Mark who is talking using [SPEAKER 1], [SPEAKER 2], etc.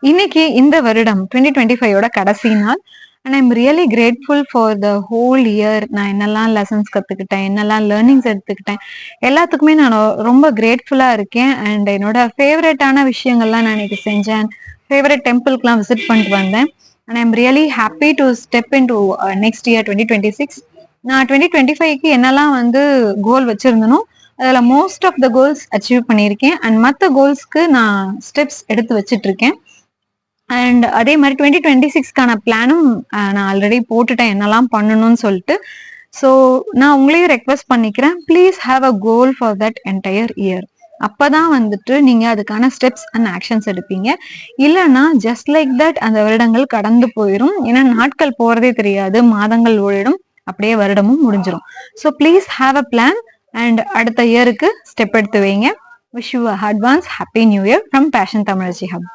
[SPEAKER 1] இன்னைக்கு இந்த வருடம் 2025 கடைசி நாள். And I'm really grateful for the whole year. நான் என்னெல்லாம் லெசன்ஸ் கத்துக்கிட்டேன், என்னெல்லாம் லேர்னிங்ஸ் எடுத்துக்கிட்டேன், எல்லாத்துக்குமே நான் ரொம்ப கிரேட்ஃபுல்லா இருக்கேன். அண்ட் என்னோட ஃபேவரட்டான விஷயங்கள்லாம் நான் இன்னைக்கு செஞ்சேன். ஃபேவரட் டெம்பிள்க்குலாம் விசிட் பண்ணிட்டு வந்தேன். And I'm really happy to step in to next year 2026. நான் 2025க்கு என்னெல்லாம் கோல் வச்சிருந்தனோ அதில் most of the goals achieve பண்ணியிருக்கேன். அண்ட் மற்ற கோல்ஸ்க்கு நான் ஸ்டெப்ஸ் எடுத்து வச்சிட்டு இருக்கேன். அண்ட் அதே மாதிரி 2026க்கான பிளானும் நான் ஆல்ரெடி போட்டுட்டேன் என்னெல்லாம் பண்ணணும்னு சொல்லிட்டு. ஸோ நான் உங்களையும் ரெக்வஸ்ட் பண்ணிக்கிறேன், please have a goal for that entire year. அப்பதான் நீங்க அதுக்கான ஸ்டெப்ஸ் அண்ட் ஆக்ஷன்ஸ் எடுப்பீங்க. இல்லைன்னா ஜஸ்ட் லைக் தட் அந்த வருடங்கள் கடந்து போயிடும். ஏன்னா நாட்கள் போறதே தெரியாது, மாதங்கள் ஓடிடும், அப்படியே வருடமும் முடிஞ்சிடும். So please have a plan and அடுத்த இயருக்கு ஸ்டெப் எடுத்து வைங்க. Wish you advance happy new year from passion தமிழச்சி ஹப்.